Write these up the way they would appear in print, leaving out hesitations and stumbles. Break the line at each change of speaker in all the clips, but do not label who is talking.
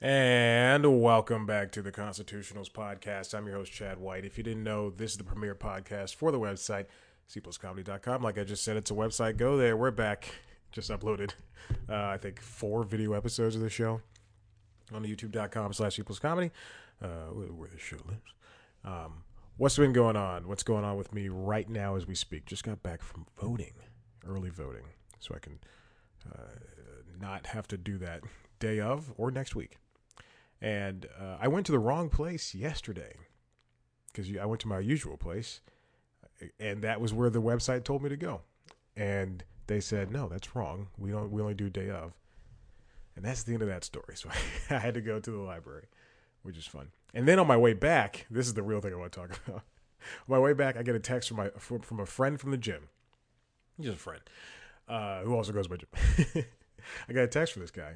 And welcome back to the Constitutionals podcast. I'm your host, Chad White. If you didn't know, this is the premier podcast for the website, cpluscomedy.com. Like I just said, it's a website. Go there. We're back. Just uploaded, I think, 4 video episodes of the show on the youtube.com/cpluscomedy, where the show lives. What's been going on? What's going on with me right now as we speak? Just got back from voting, early voting, so I can not have to do that day of or next week. And I went to the wrong place yesterday because I went to my usual place, and that was where the website told me to go. And they said, no, that's wrong. We only do day of. And that's the end of that story. So I had to go to the library, which is fun. And then on my way back, this is the real thing I want to talk about. On my way back, I get a text from a friend from the gym. He's a friend who also goes to my gym. I got a text from this guy.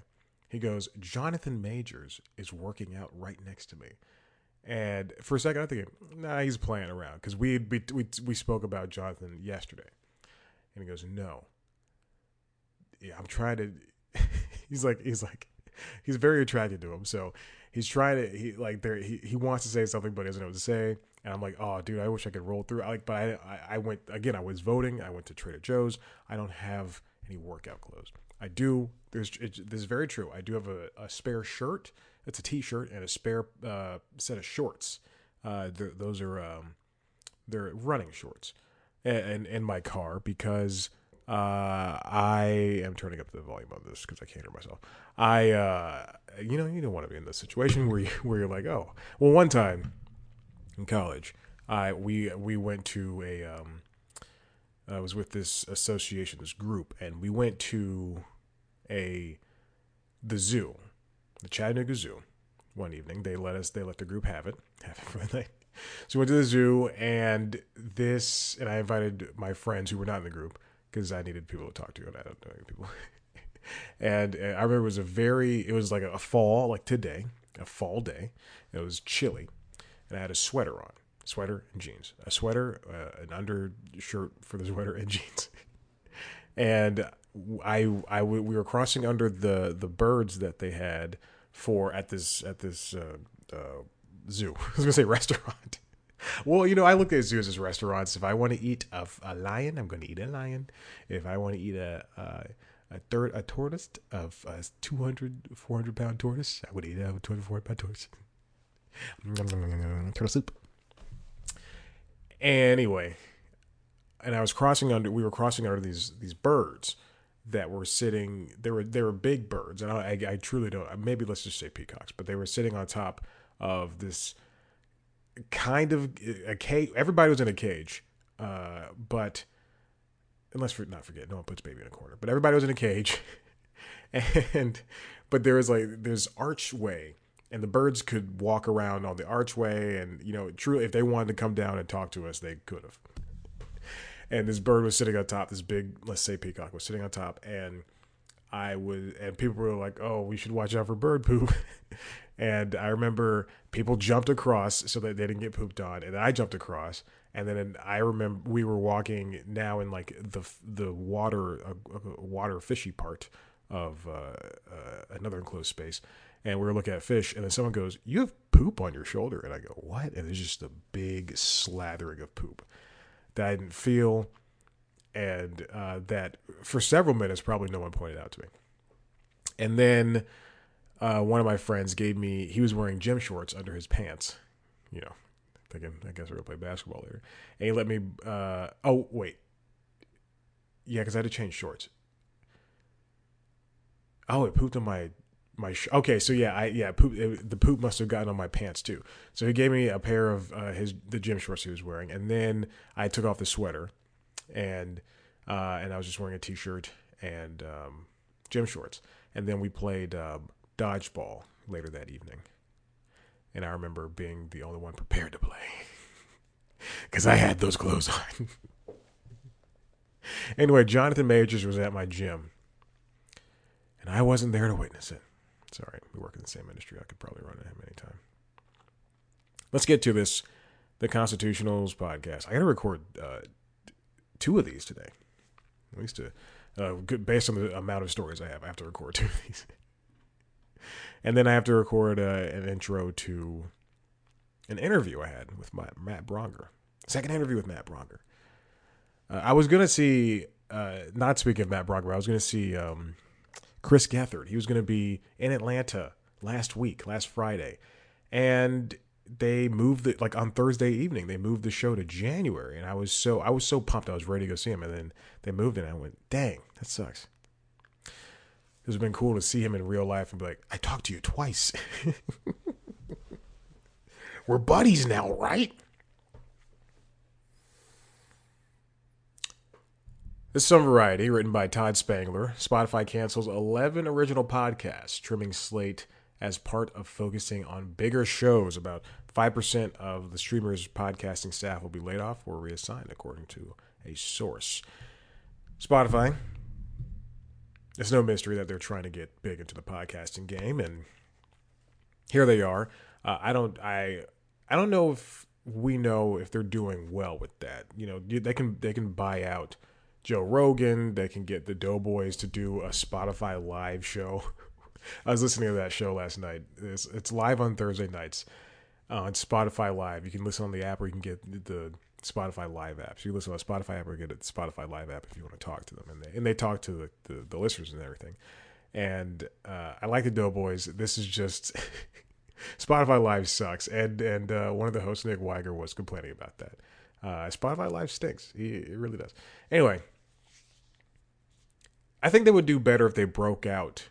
He goes, Jonathan Majors is working out right next to me. And for a second, I'm thinking, nah, he's playing around. Because we spoke about Jonathan yesterday. And he goes, no. Yeah, I'm trying to... he's very attracted to him. So he's trying to... He wants to say something, but doesn't know what to say. And I'm like, oh, dude, I wish I could roll through. But I went... Again, I was voting. I went to Trader Joe's. I don't have any workout clothes. I do. This is very true. I do have a spare shirt. It's a t-shirt and a spare set of shorts. Those are they're running shorts, and in my car because I am turning up the volume on this because I can't hear myself. You don't want to be in this situation where you're like, oh, well, one time in college, we went to I was with this association, this group, and we went to the zoo, the Chattanooga Zoo, one evening. They let the group have it for the night. So we went to the zoo, and I invited my friends who were not in the group because I needed people to talk to, and I don't know any people. And I remember it was like a fall, like today, a fall day. It was chilly, and I had a sweater on. Sweater and jeans. A sweater, an undershirt for the sweater, and jeans. And we were crossing under the birds that they had at this zoo. I was gonna say restaurant. Well, I look at zoos as restaurants. If I want to eat a lion, I'm going to eat a lion. If I want to eat a tortoise, of 400 pound tortoise, I would eat a 400 pound tortoise. Turtle soup. Anyway, and we were crossing under these birds that were sitting. They were big birds, and I truly don't. Maybe let's just say peacocks, but they were sitting on top of this kind of a cage. Everybody was in a cage, but not forget, no one puts baby in a corner. But everybody was in a cage, but there's archway. And the birds could walk around on the archway, and truly, if they wanted to come down and talk to us, they could have. And this bird was sitting on top. This big, let's say, peacock was sitting on top, and people were like, "Oh, we should watch out for bird poop." And I remember people jumped across so that they didn't get pooped on, and I jumped across. And then I remember we were walking now in like the water fishy part of another enclosed space. And we were looking at fish, and then someone goes, "You have poop on your shoulder." And I go, "What?" And there's just a big slathering of poop that I didn't feel, and that for several minutes probably no one pointed out to me. And then one of my friends he was wearing gym shorts under his pants, thinking, I guess we're going to play basketball later. And he let me, oh, wait. Yeah, because I had to change shorts. Oh, it pooped on my okay, so the poop must have gotten on my pants too. So he gave me a pair of the gym shorts he was wearing, and then I took off the sweater, and I was just wearing a t-shirt and gym shorts, and then we played dodgeball later that evening, and I remember being the only one prepared to play because I had those clothes on. Anyway, Jonathan Majors was at my gym, and I wasn't there to witness it. It's all right. We work in the same industry. I could probably run into him anytime. Let's get to the Constitutionals podcast. I got to record 2 of these today. At least based on the amount of stories I have to record 2 of these. And then I have to record an intro to an interview I had with Matt Bronger. Second interview with Matt Bronger. I was going to see, not speaking of Matt Bronger, I was going to see Chris Gethard. He was going to be in Atlanta last Friday. And they moved it, like on Thursday evening, they moved the show to January. And I was so pumped. I was ready to go see him. And then they moved it. And I went, dang, that sucks. It would have been cool to see him in real life and be like, I talked to you twice. We're buddies now, right? This is some variety, written by Todd Spangler. Spotify cancels 11 original podcasts, trimming slate as part of focusing on bigger shows. About 5% of the streamer's podcasting staff will be laid off or reassigned, according to a source. Spotify. It's no mystery that they're trying to get big into the podcasting game, and here they are. I don't know if we know if they're doing well with that. You know, they can buy out Joe Rogan. They can get the Doughboys to do a Spotify live show. I was listening to that show last night. It's live on Thursday nights on Spotify Live. You can listen on the app, or you can get the Spotify Live app. So you listen on the Spotify app or get the Spotify Live app if you want to talk to them. And they talk to the listeners and everything. And I like the Doughboys. This is just... Spotify Live sucks. And one of the hosts, Nick Weiger, was complaining about that. Spotify Live stinks. It really does. Anyway, I think they would do better if they broke out...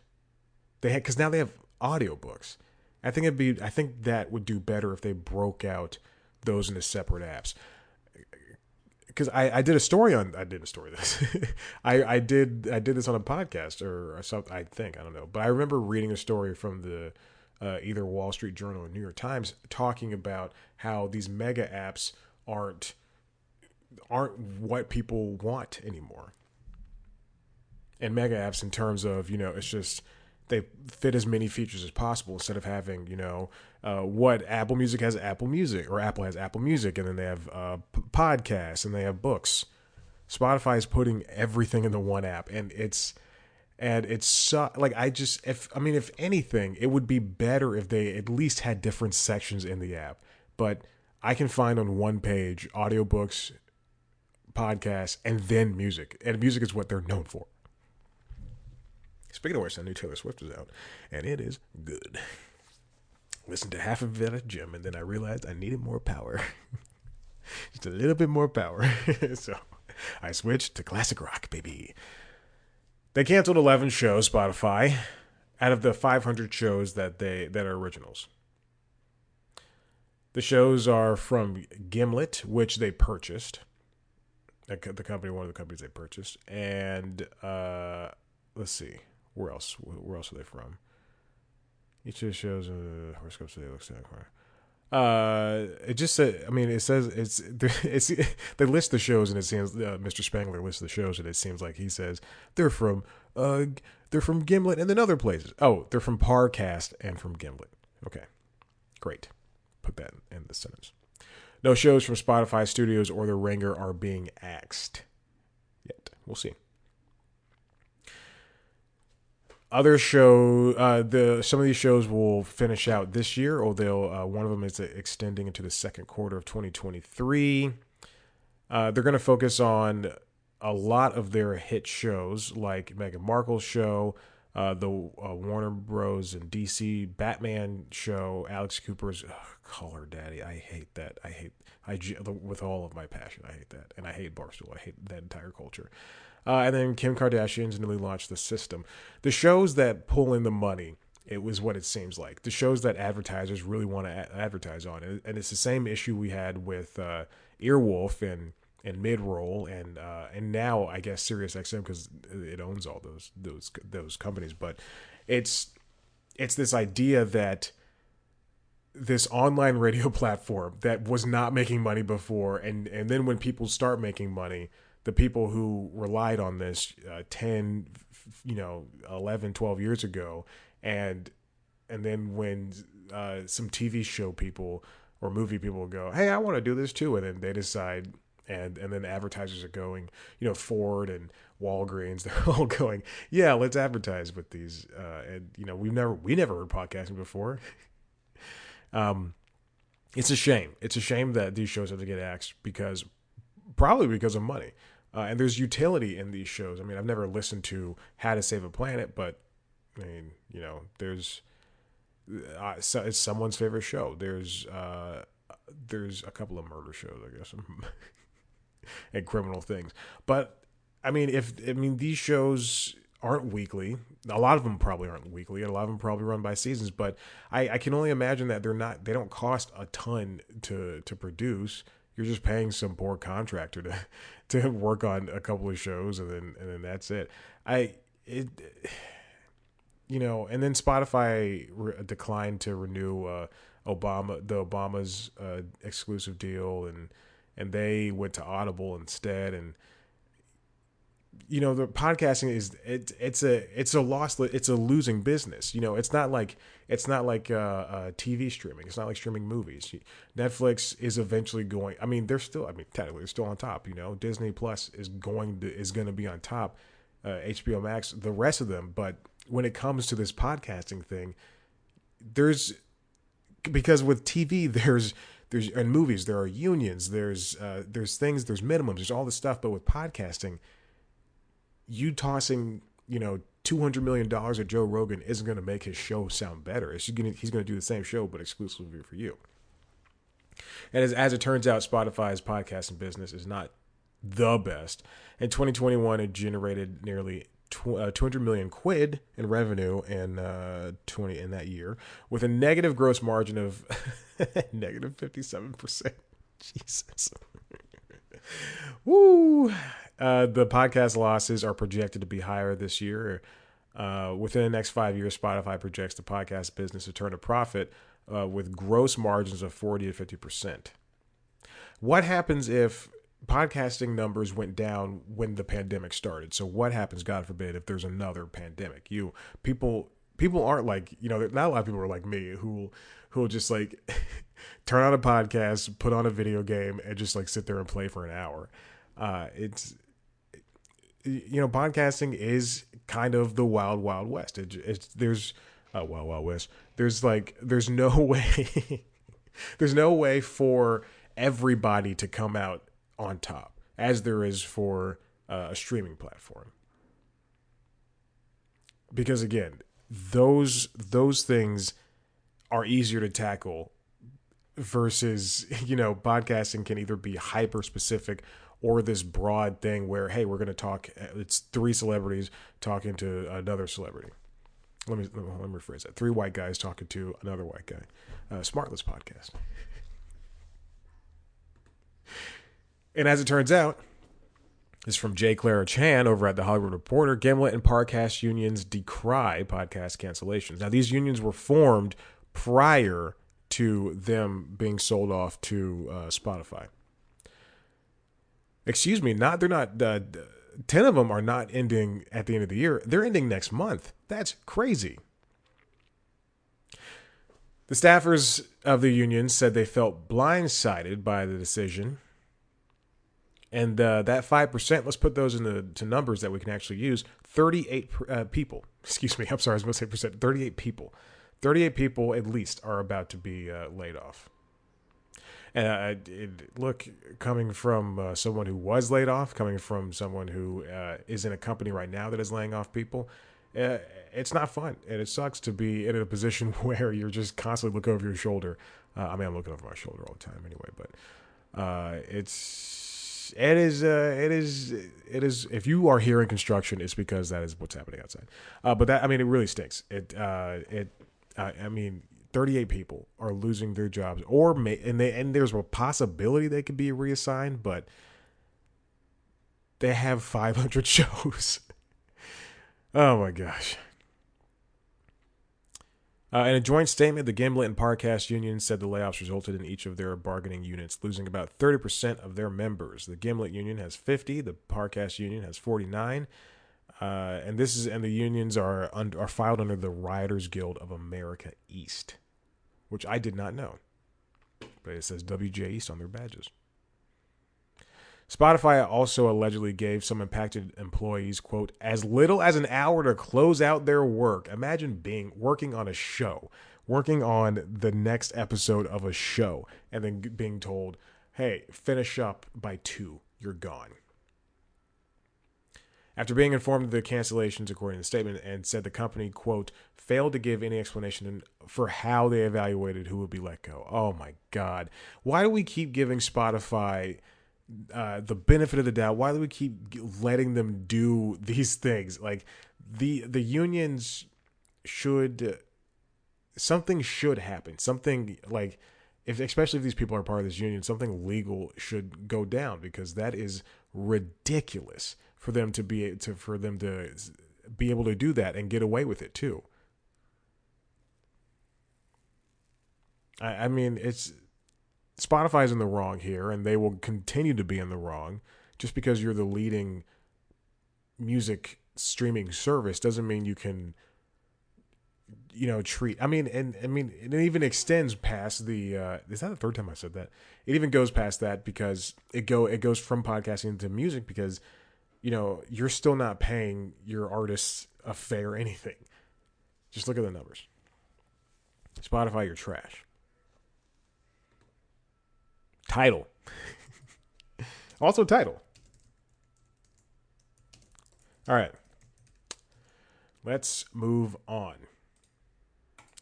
because now they have audiobooks. I think that would do better if they broke out those into separate apps. Because I did a story this. I did this on a podcast or something. I don't know, but I remember reading a story from the either Wall Street Journal or New York Times talking about how these mega apps aren't what people want anymore. And mega apps, in terms of, it's just they fit as many features as possible instead of having, what Apple Music has Apple Music, or Apple has Apple Music, and then they have podcasts and they have books. Spotify is putting everything into one app, and if anything, it would be better if they at least had different sections in the app. But I can find on one page audiobooks, podcasts, and then music. And music is what they're known for. Speaking of which, that new Taylor Swift is out, and it is good. Listened to half of it at the gym, and then I realized I needed more power. Just a little bit more power. So I switched to classic rock, baby. They canceled 11 shows, Spotify, out of the 500 shows that are originals. The shows are from Gimlet, which they purchased. One of the companies they purchased. And let's see. Where else are they from? Each of the shows, horoscopes, they look it just said. It says it's they list the shows, and it seems Mr. Spangler lists the shows, and it seems like he says they're from Gimlet and then other places. Oh, they're from Parcast and from Gimlet. Okay, great. Put that in the sentence. No shows from Spotify Studios or The Ringer are being axed yet. We'll see. Other show, some of these shows will finish out this year, or one of them is extending into the second quarter of 2023. They're going to focus on a lot of their hit shows, like Meghan Markle's show, the Warner Bros. And DC Batman show, Alex Cooper's Call Her Daddy. I hate that. With all of my passion, I hate that. And I hate Barstool. I hate that entire culture. And then Kim Kardashian's newly launched The System. The shows that pull in the money, it was what it seems like. The shows that advertisers really want to advertise on. And it's the same issue we had with Earwolf and Midroll and now I guess SiriusXM, because it owns all those companies. But it's this idea that this online radio platform that was not making money before, and then when people start making money, the people who relied on this 10, 11, 12 years ago, and then when some TV show people or movie people go, hey, I want to do this too, and then they decide, And then advertisers are going, Ford and Walgreens, they're all going, yeah, let's advertise with these. And we never heard podcasting before. It's a shame. It's a shame that these shows have to get axed probably because of money. And there's utility in these shows. I mean, I've never listened to How to Save a Planet, but I mean, there's so it's someone's favorite show. There's a couple of murder shows, I guess, and criminal things. But I mean, these shows aren't weekly. A lot of them probably aren't weekly. A lot of them probably run by seasons. But I can only imagine that they don't cost a ton to produce. You're just paying some poor contractor to work on a couple of shows, and then that's it. And then Spotify declined to renew Obama's exclusive deal, and they went to Audible instead. And the podcasting it's a losing business. It's not like TV streaming. It's not like streaming movies. Netflix is eventually going. I mean, technically they're still on top. Disney Plus is going to be on top. HBO Max, the rest of them. But when it comes to this podcasting thing, because with TV there's and movies there are unions. There's things. There's minimums. There's all this stuff. But with podcasting, you tossing, $200 million at Joe Rogan isn't going to make his show sound better. He's going to do the same show, but exclusively for you. And as it turns out, Spotify's podcasting business is not the best. In 2021, it generated nearly 200 million quid in revenue in that year, with a negative gross margin of negative 57%. Jesus. Woo. The podcast losses are projected to be higher this year. Within the next 5 years, Spotify projects the podcast business to turn a profit with gross margins of 40 to 50%. What happens if podcasting numbers went down when the pandemic started? So what happens, God forbid, if there's another pandemic? People aren't like, not a lot of people are like me who will just like turn on a podcast, put on a video game, and just like sit there and play for an hour. Podcasting is kind of the wild, wild west. There's wild, wild west. There's no way, there's no way for everybody to come out on top as there is for a streaming platform. Because again, those things are easier to tackle versus, podcasting can either be hyper specific or this broad thing where, hey, we're going to talk, it's three celebrities talking to another celebrity. Let me rephrase that. Three white guys talking to another white guy. Smartless podcast. And as it turns out, this is from J. Clara Chan over at The Hollywood Reporter. GIMLET and PARCAST unions decry podcast cancellations. Now, these unions were formed prior to them being sold off to Spotify. Excuse me, they're not, 10 of them are not ending at the end of the year. They're ending next month. That's crazy. The staffers of the union said they felt blindsided by the decision. And that 5%, let's put those into numbers that we can actually use. 38 people. Excuse me, I'm sorry, I was going to say percent. 38 people. 38 people at least are about to be laid off. And look, coming from someone who was laid off, coming from someone who is in a company right now that is laying off people, it's not fun. And it sucks to be in a position where you're just constantly looking over your shoulder. I'm looking over my shoulder all the time anyway, but it is, if you are here in construction, it's because that is what's happening outside. But it really stinks. 38 people are losing their jobs, and there's a possibility they could be reassigned, but they have 500 shows. Oh my gosh. In a joint statement, the GIMLET and PARCAST unions said the layoffs resulted in each of their bargaining units losing about 30% of their members. The GIMLET union has 50, the PARCAST union has 49. And the unions are filed under the Writers Guild of America East, which I did not know, but it says WJ East on their badges. Spotify also allegedly gave some impacted employees, quote, as little as an hour to close out their work. Imagine working on a show, working on the next episode of a show, and then being told, hey, finish up by 2, you're gone. After being informed of the cancellations, according to the statement, and said the company, quote, failed to give any explanation for how they evaluated who would be let go. Oh my God. Why do we keep giving Spotify the benefit of the doubt? Why do we keep letting them do these things? Like the unions something should happen. Something like, especially if these people are part of this union, something legal should go down, because that is ridiculous for them to be able to do that and get away with it too. I mean, it's Spotify's in the wrong here, and they will continue to be in the wrong. Just because you're the leading music streaming service doesn't mean you can, treat. I mean, it even extends past the. Is that the third time I said that? It even goes past that, because it goes from podcasting into music, because you're still not paying your artists a fair anything. Just look at the numbers. Spotify, you're trash. Tidal. Also Tidal. All right. Let's move on.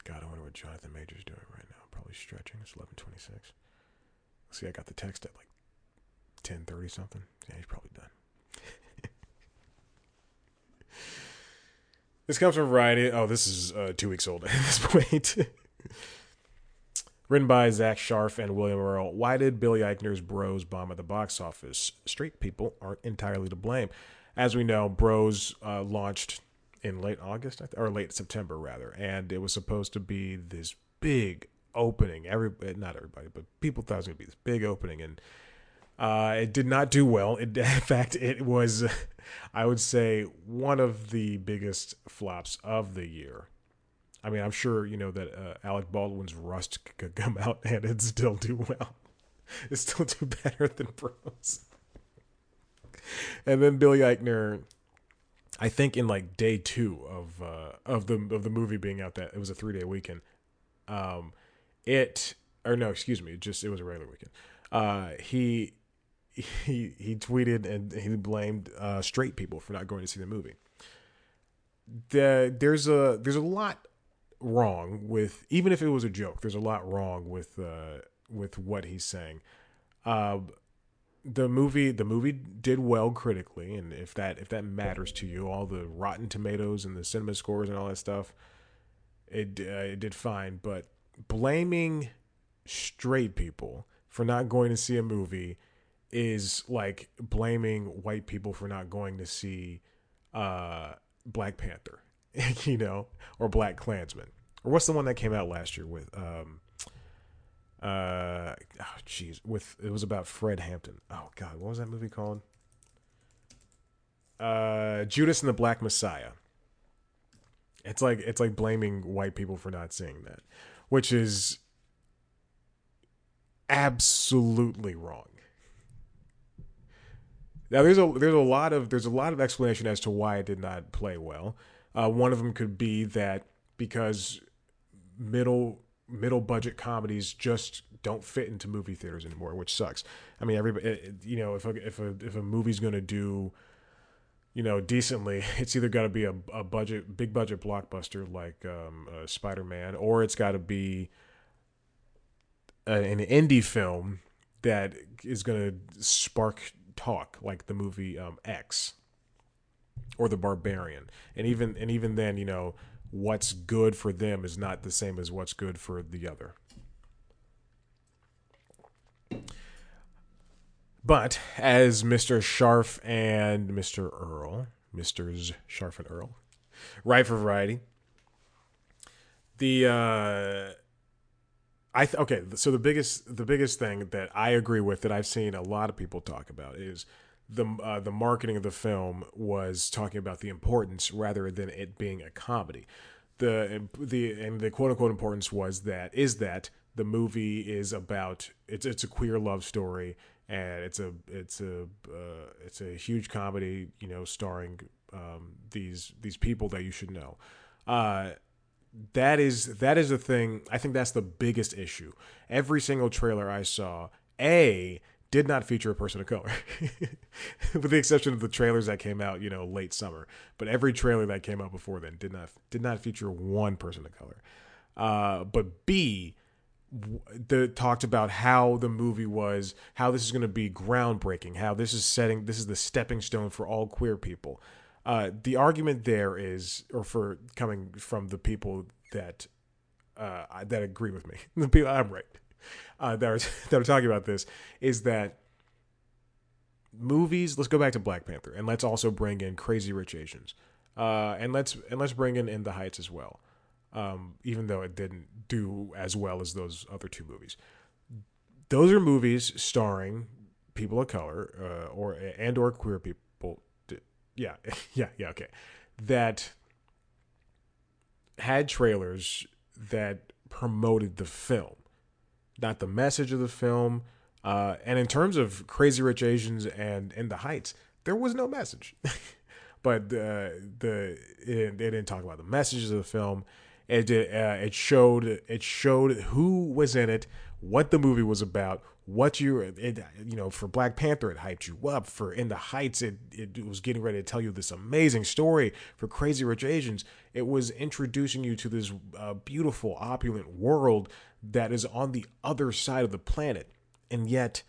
God, I wonder what Jonathan Major's doing right now. Probably stretching. It's 11:26. See, I got the text at like 10:30 something. Yeah, he's probably done. This comes from Variety. Oh, this is 2 weeks old at this point. Written by Zach Sharf and William Earl. Why did Billy Eichner's Bros bomb at the box office? Straight people aren't entirely to blame. As we know, Bros launched in late August, or late September rather, and it was supposed to be this big opening. Not everybody, but people thought it was going to be this big opening, and it did not do well. In fact, it was, I would say, one of the biggest flops of the year. I mean, I'm sure that Alec Baldwin's Rust could come out and it'd still do well. It's still do better than Bros. And then Billy Eichner, I think in like day 2 of the movie being out, that it was a 3-day weekend. It was a regular weekend. He tweeted and he blamed straight people for not going to see the movie. There's a lot wrong with, even if it was a joke, there's a lot wrong with what he's saying. The movie did well critically, and if that matters to you, all the Rotten Tomatoes and the cinema scores and all that stuff, it did fine. But blaming straight people for not going to see a movie is like blaming white people for not going to see Black Panther, or Black Klansman, or what's the one that came out last year with it was about Fred Hampton. Oh God, what was that movie called? Judas and the Black Messiah. It's like blaming white people for not seeing that, which is absolutely wrong. Now there's a lot of explanation as to why it did not play well. One of them could be that because middle budget comedies just don't fit into movie theaters anymore, which sucks. I mean, everybody, if a movie's going to do, decently, it's either got to be a big budget blockbuster like Spider-Man, or it's got to be an indie film that is going to spark talk, like the movie X or The Barbarian. And even then, what's good for them is not the same as what's good for the other. But as Mr. Sharf and Mr. Earl, Misters Sharf and Earl, write for Variety, so the biggest thing that I agree with, that I've seen a lot of people talk about, is the marketing of the film was talking about the importance rather than it being a comedy. The quote unquote importance is that the movie is about it's a queer love story, and it's a huge comedy, starring these people that you should know. Uh, that is the thing. I think that's the biggest issue. Every single trailer I saw, did not feature a person of color, with the exception of the trailers that came out, late summer. But every trailer that came out before then did not feature one person of color. But B, talked about how the movie was, how this is going to be groundbreaking, how this is the stepping stone for all queer people. The argument there is, or for coming from the people that agree with me, the people I'm right, that are talking about this, is that movies. Let's go back to Black Panther, and let's also bring in Crazy Rich Asians, and let's bring in The Heights as well. Even though it didn't do as well as those other two movies. Those are movies starring people of color, or queer people. Yeah, okay. That had trailers that promoted the film, not the message of the film. And in terms of Crazy Rich Asians and In the Heights, there was no message. But it didn't talk about the messages of the film. It showed who was in it, what the movie was about, for Black Panther it hyped you up. For In the Heights, it was getting ready to tell you this amazing story. For Crazy Rich Asians, it was introducing you to this beautiful, opulent world that is on the other side of the planet. And yet,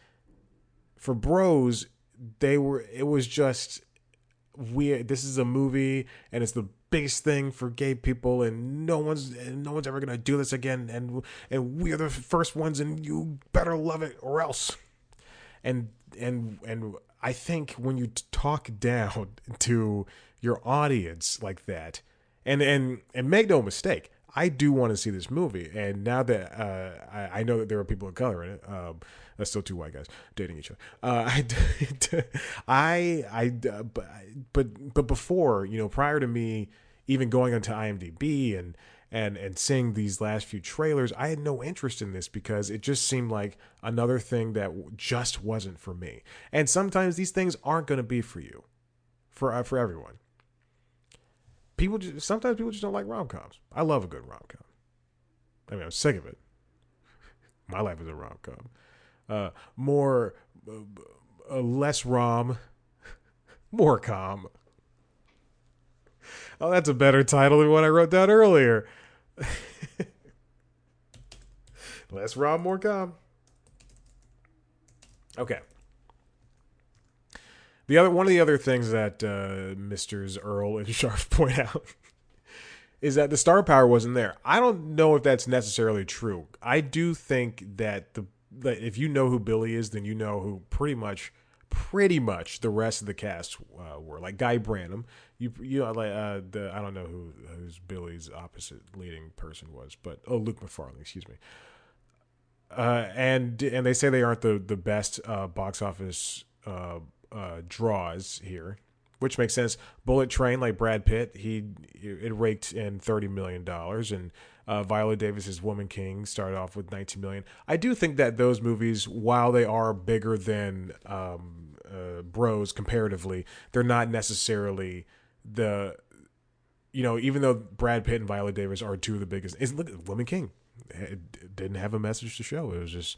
for Bros, it was just weird. This is a movie, and it's the biggest thing for gay people, and no one's ever gonna do this again, and we're the first ones, and you better love it or else. And I think when you talk down to your audience like that, and make no mistake, I do want to see this movie. And now that I know that there are people of color in it, that's still two white guys dating each other. But before, prior to me even going onto IMDb and seeing these last few trailers, I had no interest in this because it just seemed like another thing that just wasn't for me. And sometimes these things aren't going to be for you, for everyone. Sometimes people just don't like rom-coms. I love a good rom-com. I mean, I'm sick of it. My life is a rom-com. Less rom, more calm. Oh, that's a better title than what I wrote down earlier. Less rom, more calm. Okay. One of the other things that Misters Earl and Sharp point out is that the star power wasn't there. I don't know if that's necessarily true. I do think that if you know who Billy is, then you know who pretty much the rest of the cast were. Like Guy Branum, I don't know who's Billy's opposite leading person was, but Luke McFarlane, excuse me. And they say they aren't the best box office draws here, which makes sense. Bullet Train, like Brad Pitt, it raked in $30 million, and Viola Davis's Woman King started off with $19 million. I do think that those movies, while they are bigger than Bros comparatively, they're not necessarily even though Brad Pitt and Viola Davis are two of the biggest. Look at Woman King. It didn't have a message to show. It's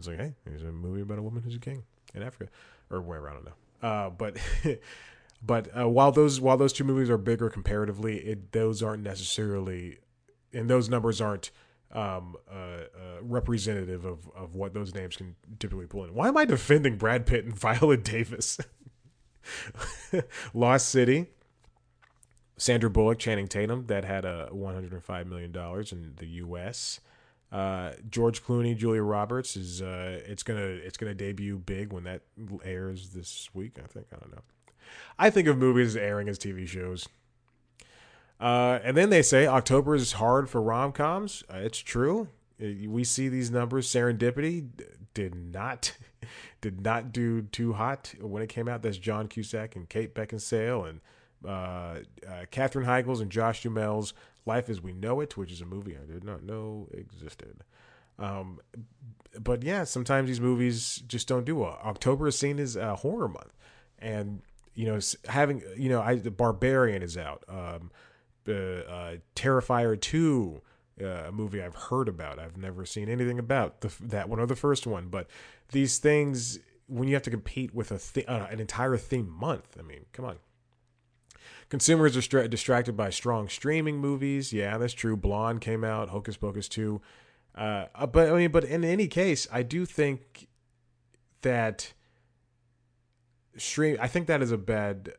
like, hey, here's a movie about a woman who's a king in Africa or wherever, I don't know. But while those two movies are bigger comparatively, those aren't necessarily, and those numbers aren't representative of what those names can typically pull in. Why am I defending Brad Pitt and Viola Davis? Lost City, Sandra Bullock, Channing Tatum, that had $105 million in the U.S. George Clooney, Julia Roberts is it's gonna debut big when that airs this week. I don't know. I think of movies airing as TV shows. And then they say October is hard for rom-coms. It's true. We see these numbers. Serendipity did not do too hot when it came out. That's John Cusack and Kate Beckinsale and Katherine Heigl and Josh Duhamel's Life as We Know It, which is a movie I did not know existed. Um, but yeah, sometimes these movies just don't do well. October is seen as a horror month, and having the Barbarian is out. Terrifier 2, a movie I've heard about. I've never seen anything about that one or the first one. But these things, when you have to compete with an entire theme month, I mean, come on. Consumers are distracted by strong streaming movies. Yeah, that's true. Blonde came out. Hocus Pocus 2. But in any case, I do think that I think that is a bad.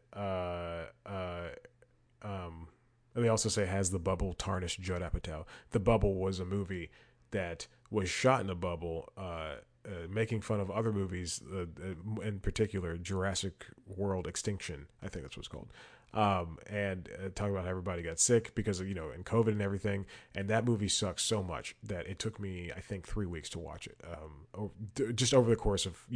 They also say has the bubble tarnished Judd Apatow. The Bubble was a movie that was shot in a bubble, making fun of other movies, in particular Jurassic World Extinction. I think that's what it's called. And talking about how everybody got sick because of, in COVID and everything. And that movie sucks so much that it took me, I think, 3 weeks to watch it. Just over the course of,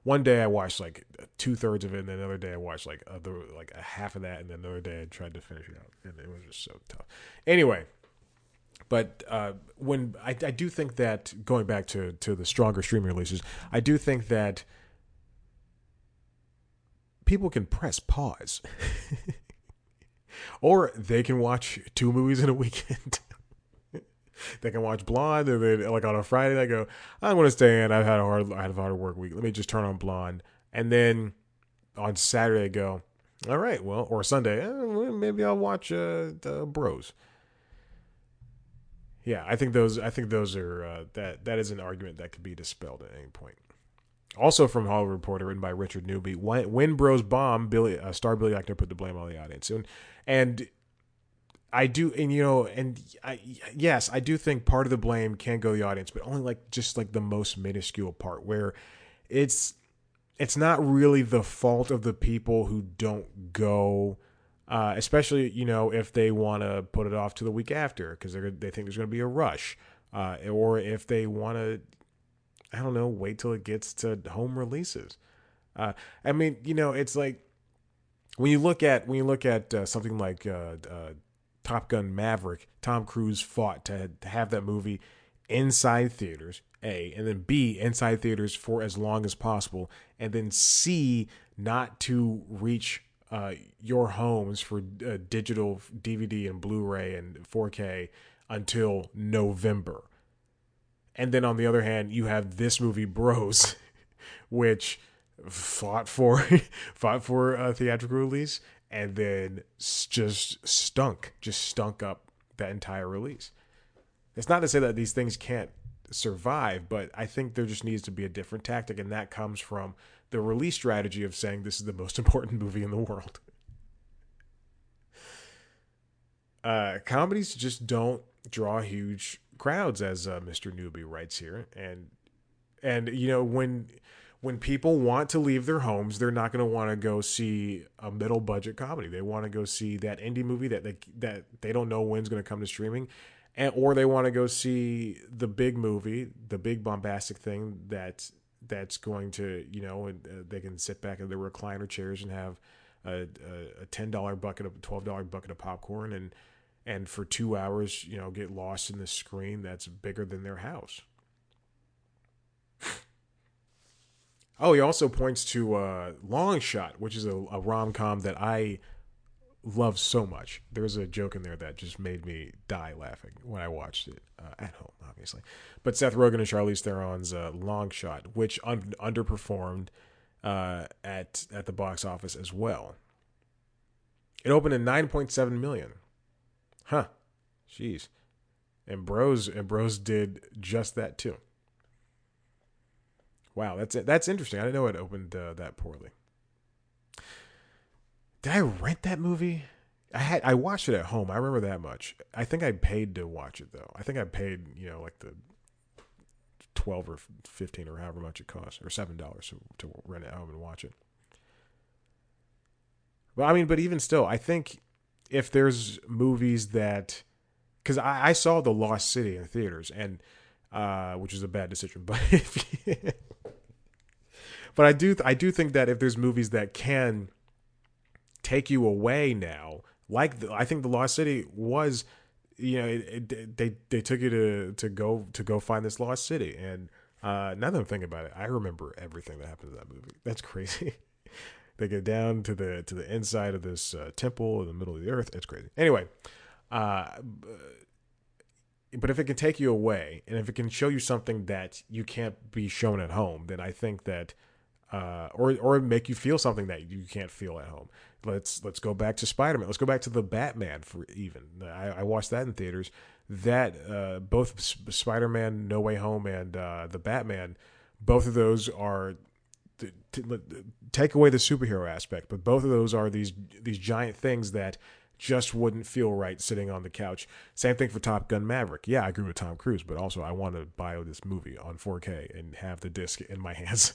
one day I watched like 2/3 of it, and then another day I watched like a half of that, and then another day I tried to finish it out, and it was just so tough. Anyway, but when I do think that, going back to the stronger streaming releases, I do think that people can press pause, or they can watch 2 movies in a weekend. They can watch Blonde, and then like on a Friday they go, I'm going to stay in. I had a hard work week. Let me just turn on Blonde, and then on Saturday they go, all right, well, or Sunday, maybe I'll watch the Bros. Yeah, I think those are that is an argument that could be dispelled at any point. Also from Hollywood Reporter, written by Richard Newby, when Bros bomb, star Billy Eichner put the blame on the audience, and I do, yes, I do think part of the blame can go to the audience, but only just the most minuscule part, where it's not really the fault of the people who don't go, especially if they want to put it off to the week after because they think there's going to be a rush, or if they want to, I don't know, wait till it gets to home releases. I mean, it's like when you look at something like Top Gun Maverick, Tom Cruise fought to have that movie inside theaters, A, and then B, inside theaters for as long as possible, and then C, not to reach your homes for digital DVD and Blu-ray and 4K until November. And then on the other hand, you have this movie Bros, which fought for a theatrical release, and then just stunk up that entire release. It's not to say that these things can't survive, but I think there just needs to be a different tactic, and that comes from the release strategy of saying this is the most important movie in the world. Comedies just don't draw huge crowds, as Mr. Newby writes here, and when people want to leave their homes, they're not going to want to go see a middle budget comedy. They want to go see that indie movie that they don't know when's going to come to streaming, or they want to go see the big movie, the big bombastic thing that's going to, they can sit back in their recliner chairs and have a $10 bucket of $12 bucket of popcorn and for 2 hours, get lost in the screen that's bigger than their house. Oh, he also points to Long Shot, which is a rom-com that I love so much. There's a joke in there that just made me die laughing when I watched it at home, obviously. But Seth Rogen and Charlize Theron's Long Shot, which underperformed at the box office as well. It opened at 9.7 million. Huh. Jeez. And Bros did just that too. Wow, that's interesting. I didn't know it opened that poorly. Did I rent that movie? I watched it at home. I remember that much. I think I paid to watch it though. I think I paid, like the 12 or 15 or however much it cost, or $7 to rent it at home and watch it. But even still, I think if there's movies that, because I saw The Lost City in theaters, and which is a bad decision, but but I do think that if there's movies that can take you away now, I think The Lost City was they took you to go find this lost city. And now that I'm thinking about it, I remember everything that happened in that movie. That's crazy. They get down to the inside of this temple in the middle of the earth. It's crazy. Anyway, uh, but if it can take you away, and if it can show you something that you can't be shown at home, then I think that, or make you feel something that you can't feel at home. Let's go back to Spider-Man. Let's go back to the Batman for even. I watched that in theaters. That both Spider-Man No Way Home and the Batman, both of those are take away the superhero aspect, but both of those are these giant things that just wouldn't feel right sitting on the couch. Same thing for Top Gun Maverick. Yeah, I agree with Tom Cruise, but also I want to buy this movie on 4K and have the disc in my hands.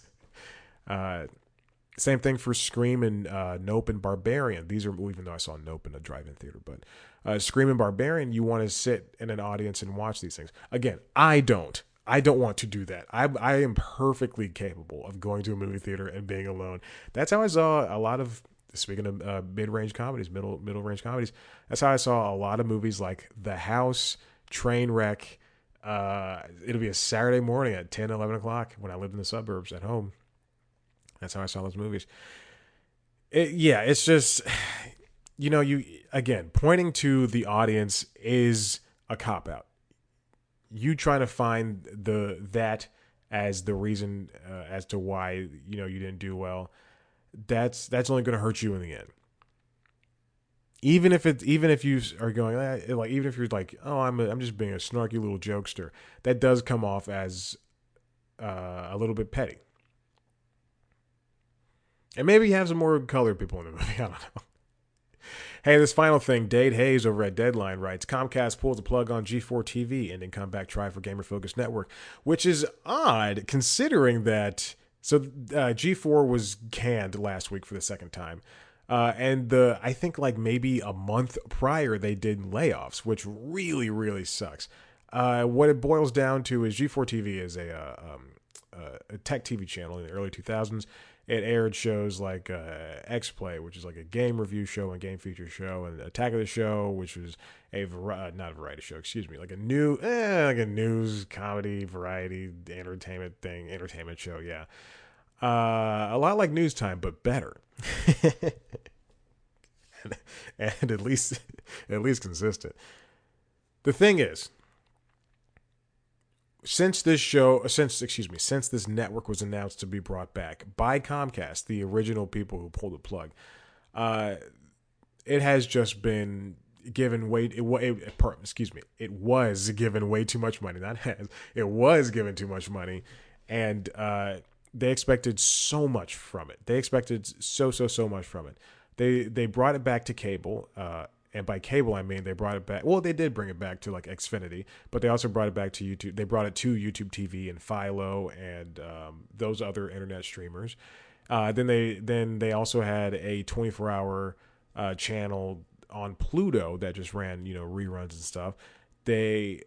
Same thing for Scream and Nope and Barbarian. These are, even though I saw Nope in a drive-in theater, but Scream and Barbarian, you want to sit in an audience and watch these things. Again, I don't want to do that. I am perfectly capable of going to a movie theater and being alone. That's how I saw a lot of, speaking of mid-range comedies, middle-range comedies, that's how I saw a lot of movies like The House, Trainwreck. It'll be a Saturday morning at 10, 11 o'clock when I lived in the suburbs at home. That's how I saw those movies. It's just, you again, pointing to the audience is a cop-out. You trying to find that as the reason as to why you didn't do well, that's only going to hurt you in the end. Even if you are going even if you're like, oh, I'm just being a snarky little jokester, that does come off as a little bit petty. And maybe you have some more colored people in the movie. I don't know. Hey, this final thing, Dade Hayes over at Deadline writes, Comcast pulls the plug on G4 TV, ending comeback try for Gamer Focused Network, which is odd considering that. So G4 was canned last week for the second time. And I think like maybe a month prior they did layoffs, which really, really sucks. What it boils down to is G4 TV is a tech TV channel in the early 2000s. It aired shows like X-Play, which is like a game review show and game feature show, and Attack of the Show, which was not a variety show, excuse me, like a news, comedy, variety, entertainment show, yeah. A lot like News Time, but better. and at least consistent. The thing is, since this network was announced to be brought back by Comcast, the original people who pulled the plug, it has just been given it was given way too much money. It was given too much money, and they expected so much from it. They expected so much from it. They brought it back to cable. And by cable, I mean they brought it back. Well, they did bring it back to like Xfinity, but they also brought it back to YouTube. They brought it to YouTube TV and Philo and those other internet streamers. Then they also had a 24-hour channel on Pluto that just ran reruns and stuff. They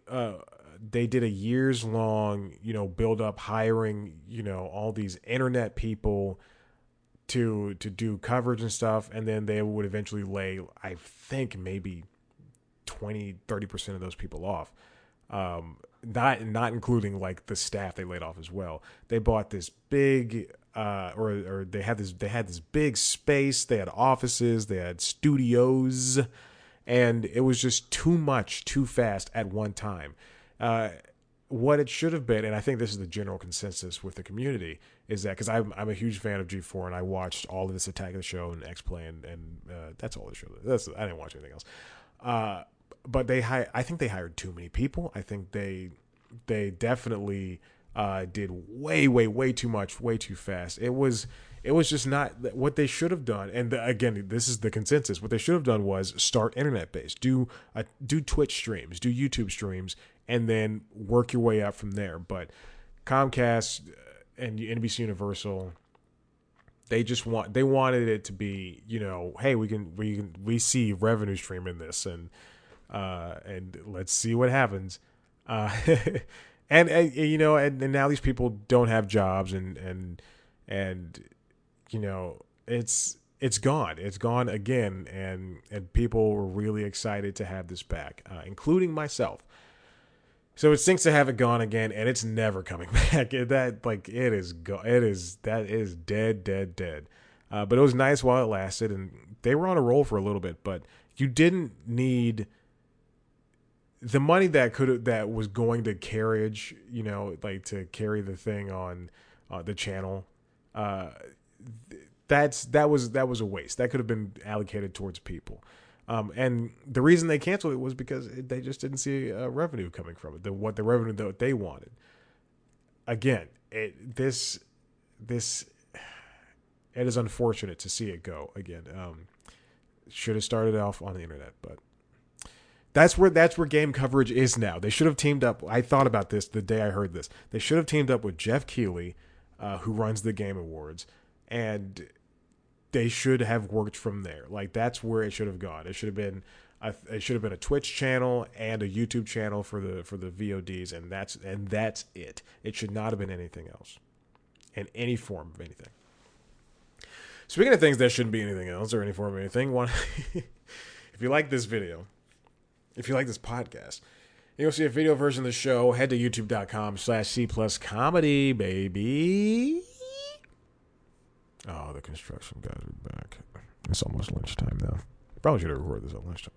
did a years-long build up hiring all these internet people to do coverage and stuff, and then they would eventually lay, I think, maybe 20-30% of those people off, not including like the staff they laid off as well. They bought this big or they had this big space. They had offices, they had studios, and it was just too much too fast at one time. What it should have been, and I think this is the general consensus with the community, is that because I'm a huge fan of G4 and I watched all of this Attack of the Show and X-Play and that's all the show. I didn't watch anything else. But I think they hired too many people. I think they definitely did way too much, way too fast. It was just not what they should have done. And again, this is the consensus. What they should have done was start internet based, do Twitch streams, do YouTube streams, and then work your way up from there. But Comcast and NBC Universal, they wanted it to be, hey, we see revenue stream in this, and let's see what happens. And now these people don't have jobs, and it's it's gone. It's gone again, and people were really excited to have this back, including myself. So it stinks to have it gone again, and it's never coming back. It is that is dead. But it was nice while it lasted, and they were on a roll for a little bit. But you didn't need the money that was going to carriage, to carry the thing on the channel. That was a waste. That could have been allocated towards people. And the reason they canceled it was because they just didn't see revenue coming from it. The revenue that they wanted. Again, it is unfortunate to see it go again. Should have started off on the internet, but that's where game coverage is now. They should have teamed up. I thought about this the day I heard this. They should have teamed up with Jeff Keighley, who runs the Game Awards, and they should have worked from there. Like, that's where it should have gone. It should have been a Twitch channel and a YouTube channel for the VODs, and that's it. It should not have been anything else, in any form of anything. Speaking of things that shouldn't be anything else or any form of anything, if you like this video, if you like this podcast, you'll see a video version of the show. Head to youtube.com/C+comedy, baby. Oh, the construction guys are back. It's almost lunchtime now. Probably should have recorded this at lunchtime.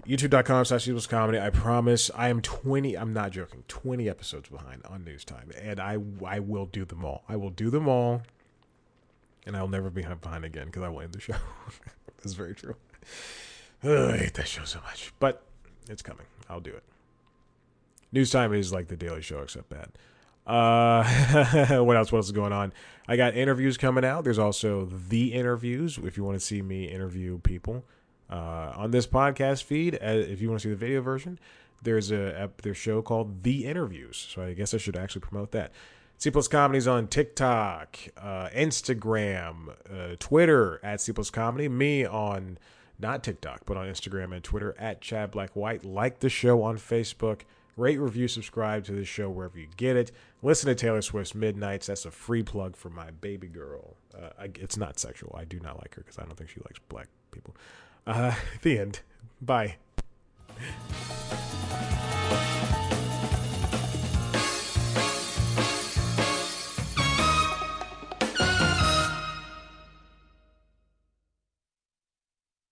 youtube.com/C+comedy. I promise I'm not joking, 20 episodes behind on news time. And I will do them all. I will do them all. And I'll never be behind again because I will end the show. That's very true. I hate that show so much. But it's coming. I'll do it. News time is like the Daily Show, except bad. What else is going on? I got interviews coming out. There's also the interviews if you want to see me interview people on this podcast feed. If you want to see the video version, there's a show called The Interviews. So I guess I should actually promote that. C+ Comedy's on TikTok, Instagram, Twitter at C+ Comedy. Me on not TikTok, but on Instagram and Twitter at Chad Black White. Like the show on Facebook. Rate, review, subscribe to the show wherever you get it. Listen to Taylor Swift's Midnights. That's a free plug for my baby girl. It's not sexual. I do not like her because I don't think she likes black people. The end. Bye.